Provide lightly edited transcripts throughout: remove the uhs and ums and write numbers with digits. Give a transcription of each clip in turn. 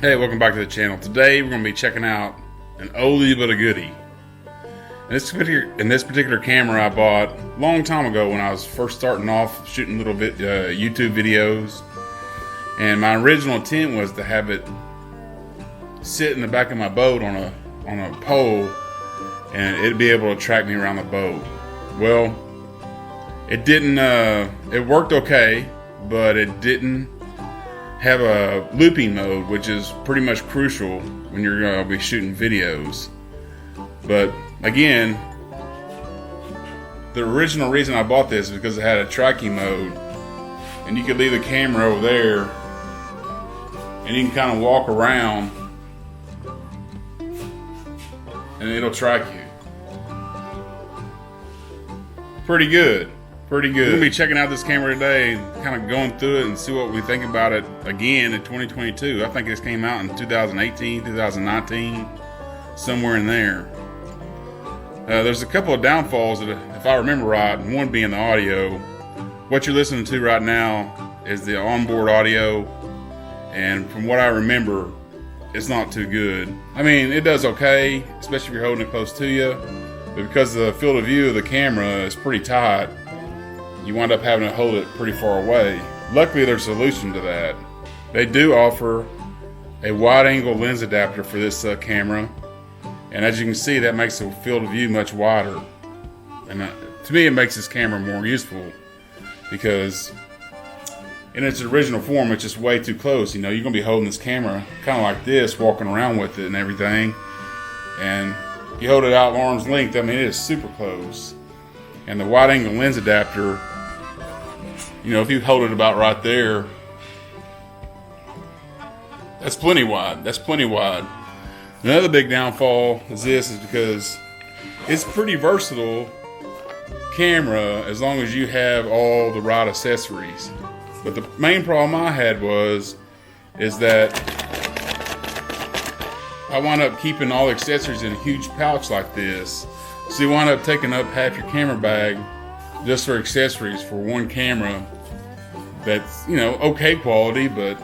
Hey, welcome back to the channel. Today we're going to be checking out an oldie but a goodie. In this particular camera I bought a long time ago when I was first starting off shooting little YouTube videos. And my original intent was to have it sit in the back of my boat on a pole, and it'd be able to track me around the boat. Well, it didn't. It worked okay, but it didn't have a looping mode, which is pretty much crucial when you're going to be shooting videos. But again, the original reason I bought this is because it had a tracking mode, and you could leave the camera over there and you can kind of walk around and it'll track you. Pretty good. Pretty good. We're going to be checking out this camera today and kind of going through it and see what we think about it again in 2022. I think this came out in 2018, 2019, somewhere in there. There's a couple of downfalls that, if I remember right, one being the audio. What you're listening to right now is the onboard audio, and from what I remember, it's not too good. I mean, it does okay, especially if you're holding it close to you, but because the field of view of the camera is pretty tight, you wind up having to hold it pretty far away. Luckily, there's a solution to that. They do offer a wide-angle lens adapter for this camera, and as you can see, that makes the field of view much wider. And to me, it makes this camera more useful because in its original form, it's just way too close. You know, you're gonna be holding this camera kind of like this, walking around with it and everything, and you hold it out arm's length. I mean, it is super close. And the wide-angle lens adapter, you know, if you hold it about right there, that's plenty wide. That's plenty wide. Another big downfall is because it's pretty versatile camera as long as you have all the right accessories. But the main problem I had is that I wound up keeping all the accessories in a huge pouch like this. So you wind up taking up half your camera bag just for accessories for one camera that's, you know, okay quality, but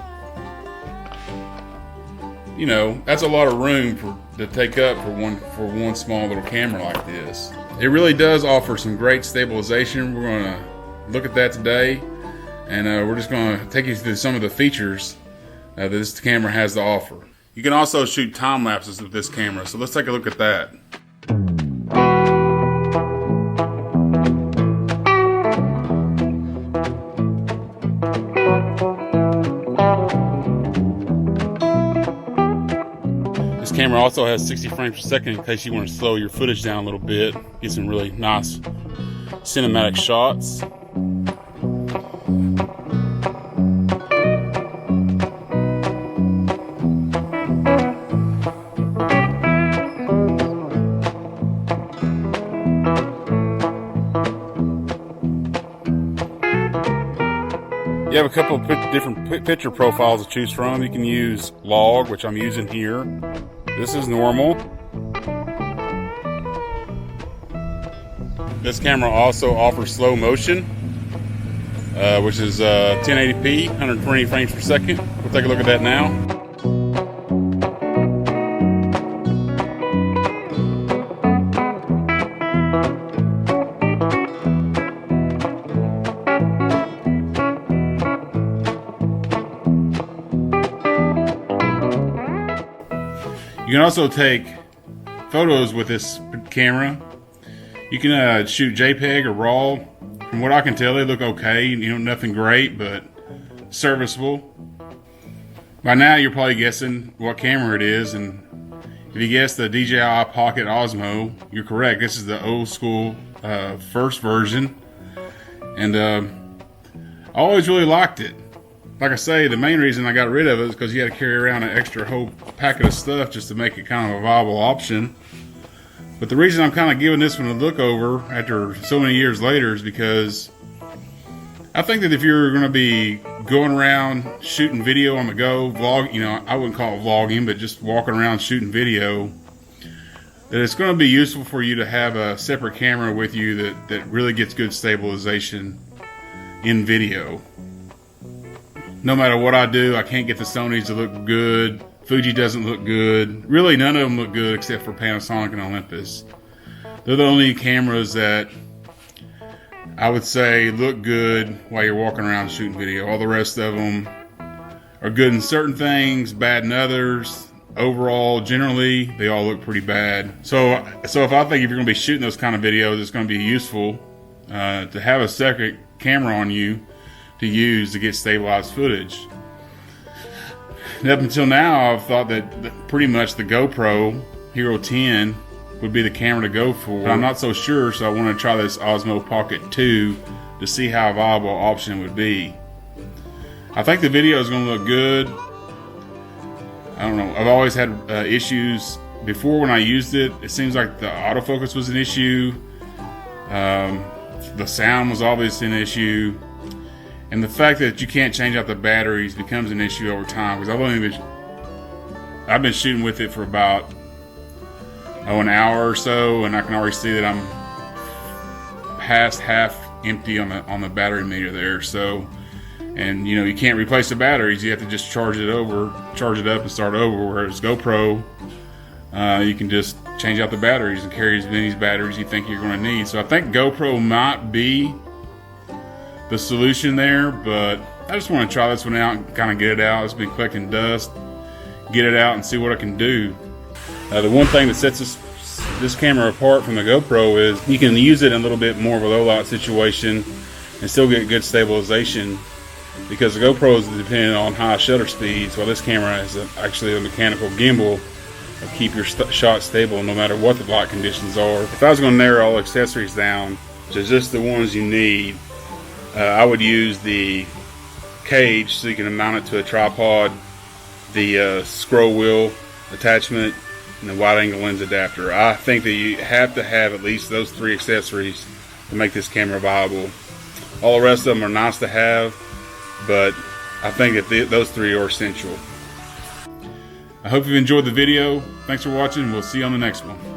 you know, that's a lot of room to take up for one small little camera like this. It really does offer some great stabilization. We're going to look at that today, and we're just going to take you through some of the features that this camera has to offer. You can also shoot time lapses with this camera, so let's take a look at that. This camera also has 60 frames per second in case you want to slow your footage down a little bit, get some really nice cinematic shots. You have a couple of different picture profiles to choose from. You can use log, which I'm using here. This is normal. This camera also offers slow motion, which is 1080p, 120 frames per second. We'll take a look at that now. You can also take photos with this camera. You can shoot JPEG or RAW. From what I can tell, they look okay. You know, nothing great, but serviceable. By now, you're probably guessing what camera it is, and if you guess the Dji Pocket Osmo, you're correct. This is the old school first version, and I always really liked it. Like I say, the main reason I got rid of it is because you had to carry around an extra whole packet of stuff just to make it kind of a viable option. But the reason I'm kind of giving this one a look over after so many years later is because I think that if you're going to be going around shooting video on the go, you know, I wouldn't call it vlogging, but just walking around shooting video, that it's going to be useful for you to have a separate camera with you that really gets good stabilization in video. No matter what I do, I can't get the Sonys to look good Fuji doesn't look good. Really, none of them look good except for Panasonic and Olympus. They're the only cameras that I would say look good while you're walking around shooting video. All the rest of them are good in certain things, bad in others. Overall, generally, they all look pretty bad. So if I think if you're going to be shooting those kind of videos, it's going to be useful to have a second camera on you to use to get stabilized footage. And up until now, I've thought that pretty much the GoPro Hero 10 would be the camera to go for. But I'm not so sure, so I want to try this Osmo Pocket 2 to see how a viable option would be. I think the video is going to look good. I don't know. I've always had issues before when I used it. It seems like the autofocus was an issue. The sound was obviously an issue. And the fact that you can't change out the batteries becomes an issue over time. Because I've been shooting with it for about an hour or so, and I can already see that I'm past half empty on the battery meter there. So, and you can't replace the batteries. You have to just charge it up and start over. Whereas GoPro, you can just change out the batteries and carry as many batteries you think you're going to need. So I think GoPro might be the solution there, but I just want to try this one out and kind of get it out. It's been collecting dust. Get it out and see what I can do. The one thing that sets this camera apart from the GoPro is you can use it in a little bit more of a low light situation and still get good stabilization, because the GoPro is dependent on high shutter speeds, while this camera is actually a mechanical gimbal to keep your shot stable no matter what the light conditions are. If I was going to narrow all accessories down to just the ones you need, I would use the cage so you can mount it to a tripod, the scroll wheel attachment, and the wide angle lens adapter. I think that you have to have at least those 3 accessories to make this camera viable. All the rest of them are nice to have, but I think that those 3 are essential. I hope you've enjoyed the video. Thanks for watching. We'll see you on the next one.